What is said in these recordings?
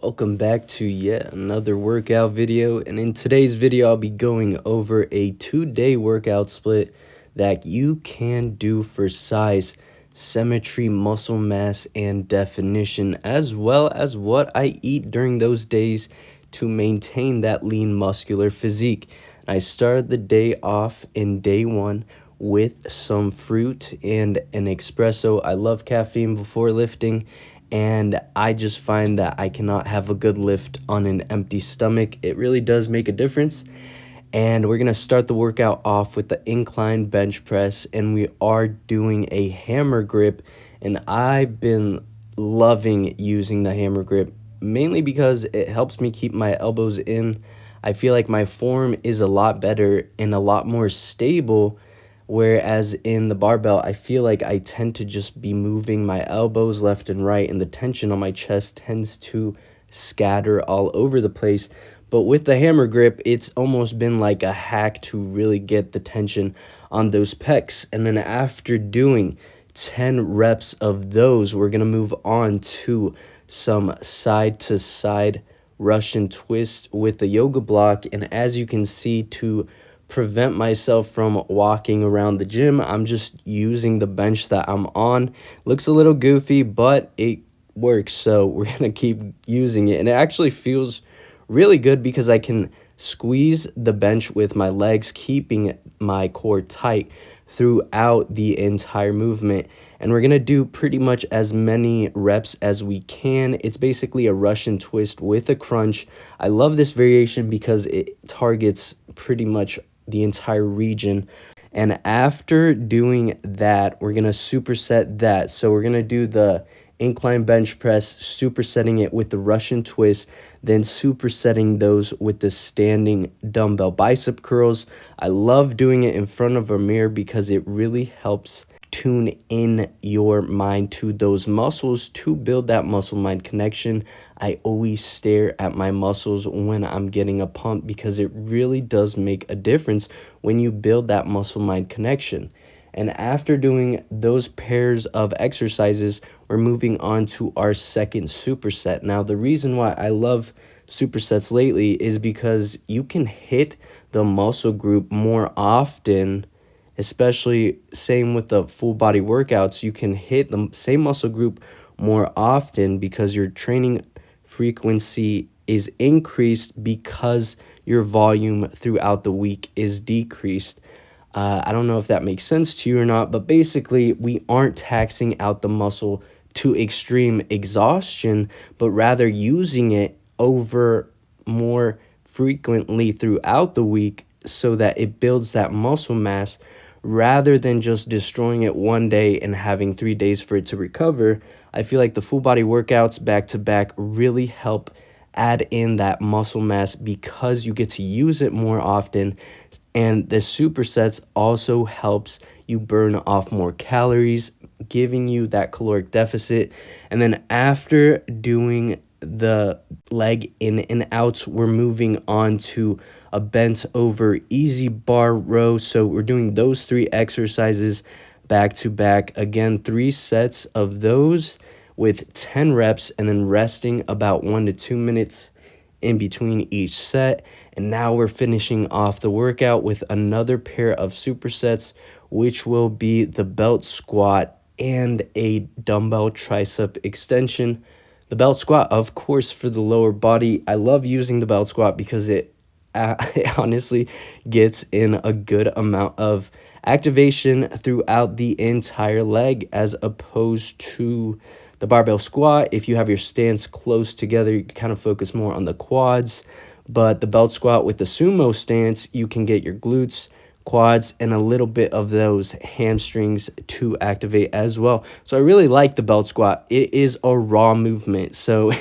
Welcome back to yet another workout video, and in today's video I'll be going over a 2-day workout split that you can do for size, symmetry, muscle mass, and definition, as well as what I eat during those days to maintain that lean muscular physique. I started the day off in day one with some fruit and an espresso. I love caffeine before lifting, and I just find that I cannot have a good lift on an empty stomach. It really does make a difference. And we're gonna start the workout off with the incline bench press, and we are doing a hammer grip. And I've been loving using the hammer grip, mainly because it helps me keep my elbows in. I feel like my form is a lot better and a lot more stable. Whereas in the barbell, I feel like I tend to just be moving my elbows left and right, and the tension on my chest tends to scatter all over the place. But with the hammer grip, it's almost been like a hack to really get the tension on those pecs. And then after doing 10 reps of those, we're going to move on to some side-to-side Russian twist with the yoga block. And as you can see, to prevent myself from walking around the gym, I'm just using the bench that I'm on. Looks a little goofy, but it works, so we're gonna keep using it. And it actually feels really good because I can squeeze the bench with my legs, keeping my core tight throughout the entire movement. And we're gonna do pretty much as many reps as we can. It's basically a Russian twist with a crunch. I love this variation because it targets pretty much the entire region. And after doing that, we're gonna superset that. So we're gonna do the incline bench press, supersetting it with the Russian twist, then supersetting those with the standing dumbbell bicep curls. I love doing it in front of a mirror because it really helps tune in your mind to those muscles to build that muscle mind connection. I always stare at my muscles when I'm getting a pump because it really does make a difference when you build that muscle mind connection. And after doing those pairs of exercises, we're moving on to our second superset. Now, the reason why I love supersets lately is because you can hit the muscle group more often, especially same with the full body workouts. You can hit the same muscle group more often because your training frequency is increased because your volume throughout the week is decreased. I don't know if that makes sense to you or not, but basically we aren't taxing out the muscle to extreme exhaustion, but rather using it over more frequently throughout the week so that it builds that muscle mass rather than just destroying it one day and having 3 days for it to recover. I feel like the full body workouts back to back really help add in that muscle mass because you get to use it more often, and the supersets also helps you burn off more calories, giving you that caloric deficit. And then after doing the leg in and outs, we're moving on to a bent over easy bar row. So we're doing those 3 exercises back to back. Again, 3 sets of those with 10 reps, and then resting about 1 to 2 minutes in between each set. And now we're finishing off the workout with another pair of supersets, which will be the belt squat and a dumbbell tricep extension. The belt squat, of course, for the lower body. I love using the belt squat because it honestly gets in a good amount of activation throughout the entire leg, as opposed to the barbell squat. If you have your stance close together, you can kind of focus more on the quads. But the belt squat with the sumo stance, you can get your glutes, quads, and a little bit of those hamstrings to activate as well. So I really like the belt squat. It is a raw movement, so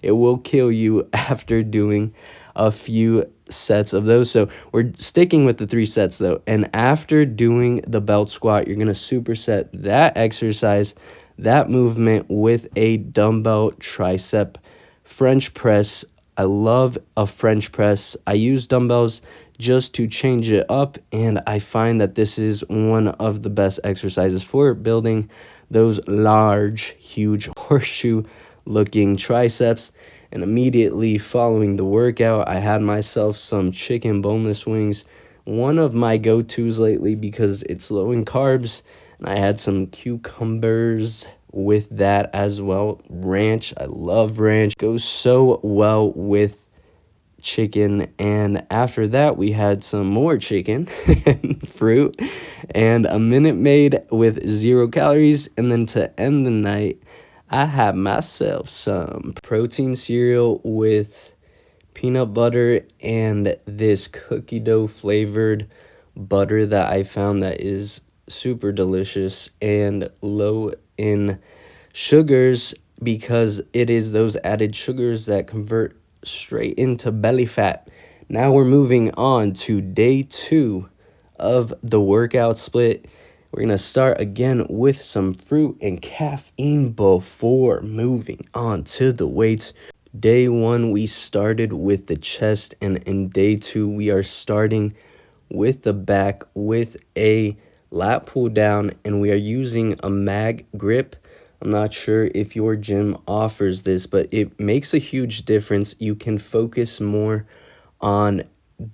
it will kill you after doing a few sets of those. So we're sticking with the 3 sets though. And after doing the belt squat, you're going to superset that exercise, that movement, with a dumbbell tricep French press. I love a French press. I use dumbbells just to change it up, and I find that this is one of the best exercises for building those large, huge horseshoe looking triceps. And immediately following the workout, I had myself some chicken boneless wings, one of my go-tos lately because it's low in carbs. And I had some cucumbers with that as well. Ranch, I love ranch. Goes so well with chicken. And after that, we had some more chicken and fruit and a Minute Maid with 0 calories. And then to end the night, I had myself some protein cereal with peanut butter and this cookie dough flavored butter that I found that is super delicious and low in sugars, because it is those added sugars that convert straight into belly fat. Now we're moving on to day 2 of the workout split. We're going to start again with some fruit and caffeine before moving on to the weights. Day 1, we started with the chest, and in day 2, we are starting with the back with a lat pull down, and we are using a mag grip. I'm not sure if your gym offers this, but it makes a huge difference. You can focus more on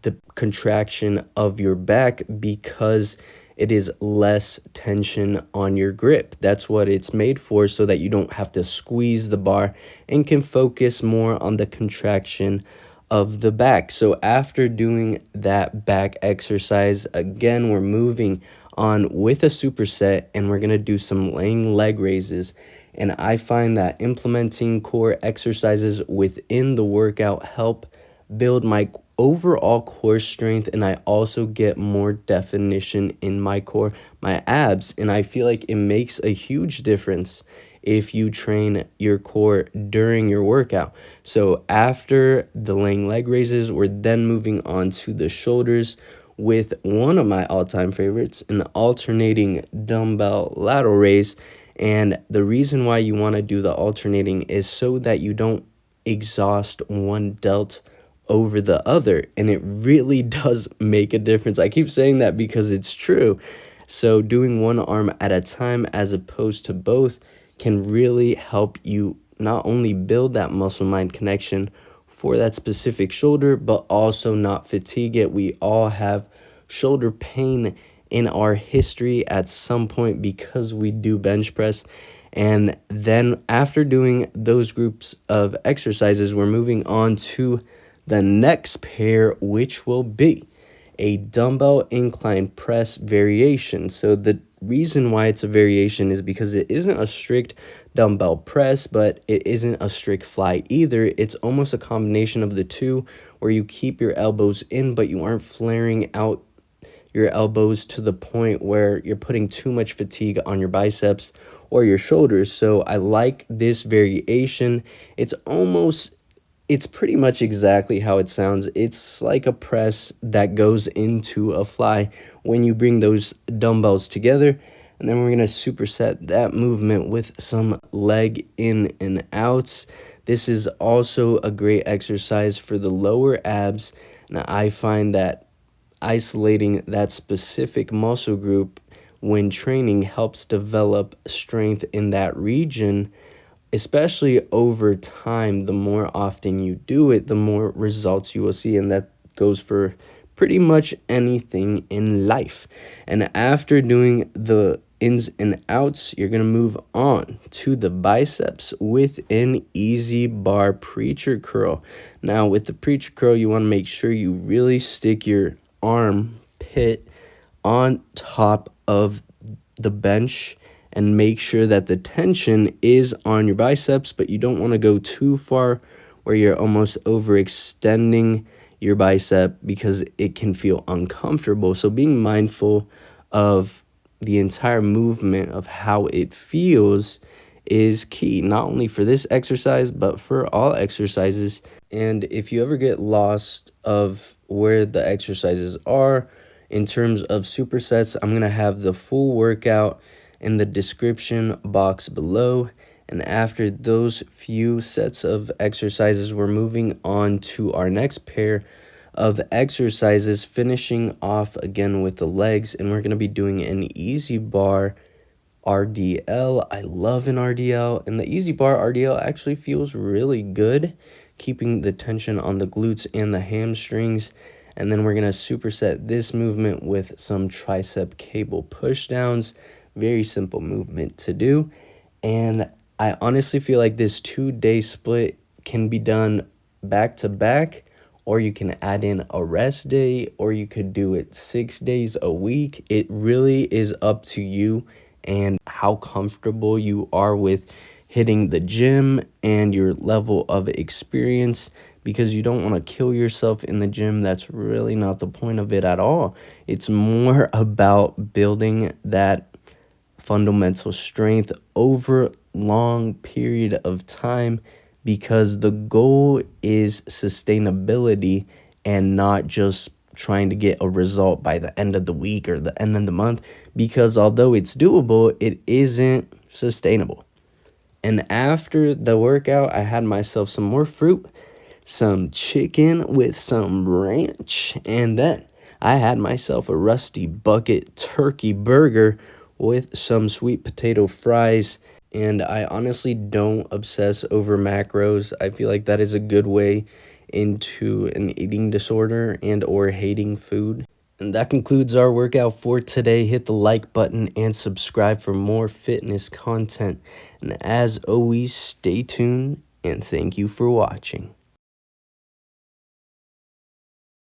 the contraction of your back because it is less tension on your grip. That's what it's made for, so that you don't have to squeeze the bar and can focus more on the contraction of the back. So after doing that back exercise, again, we're moving on with a superset, and we're going to do some laying leg raises. And I find that implementing core exercises within the workout help build my overall core strength, and I also get more definition in my core, my abs. And I feel like it makes a huge difference if you train your core during your workout. So after the laying leg raises, we're then moving on to the shoulders with one of my all-time favorites, an alternating dumbbell lateral raise. And the reason why you want to do the alternating is so that you don't exhaust one delt over the other, and it really does make a difference. I keep saying that because it's true. So doing one arm at a time as opposed to both can really help you not only build that muscle mind connection for that specific shoulder, but also not fatigue it. We all have shoulder pain in our history at some point because we do bench press. And then after doing those groups of exercises, we're moving on to the next pair, which will be a dumbbell incline press variation. So the reason why it's a variation is because it isn't a strict dumbbell press, but it isn't a strict fly either. It's almost a combination of the two, where you keep your elbows in, but you aren't flaring out your elbows to the point where you're putting too much fatigue on your biceps or your shoulders. So I like this variation. It's pretty much exactly how it sounds. It's like a press that goes into a fly when you bring those dumbbells together. And then we're going to superset that movement with some leg in and outs. This is also a great exercise for the lower abs. And I find that isolating that specific muscle group when training helps develop strength in that region, especially over time. The more often you do it, the more results you will see, and that goes for pretty much anything in life. And after doing the ins and outs, you're going to move on to the biceps with an easy bar preacher curl. Now with the preacher curl, you want to make sure you really stick your armpit on top of the bench and make sure that the tension is on your biceps, but you don't want to go too far where you're almost overextending your bicep because it can feel uncomfortable. So being mindful of the entire movement of how it feels is key, not only for this exercise, but for all exercises. And if you ever get lost of where the exercises are in terms of supersets, I'm going to have the full workout in the description box below. And after those few sets of exercises, we're moving on to our next pair of exercises, finishing off again with the legs. And we're going to be doing an easy bar RDL. I love an RDL, and the easy bar RDL actually feels really good keeping the tension on the glutes and the hamstrings. And then we're going to superset this movement with some tricep cable pushdowns. Very simple movement to do. And I honestly feel like this 2-day split can be done back to back, or you can add in a rest day, or you could do it 6 days a week. It really is up to you and how comfortable you are with hitting the gym and your level of experience, because you don't want to kill yourself in the gym. That's really not the point of it at all. It's more about building that fundamental strength over long period of time, because the goal is sustainability and not just trying to get a result by the end of the week or the end of the month, because although it's doable, it isn't sustainable. And after the workout, I had myself some more fruit, some chicken with some ranch, and then I had myself a Rusty Bucket turkey burger with some sweet potato fries. And I honestly don't obsess over macros. I feel like that is a good way into an eating disorder and or hating food. And that concludes our workout for today. Hit the like button and subscribe for more fitness content. And as always, stay tuned and thank you for watching.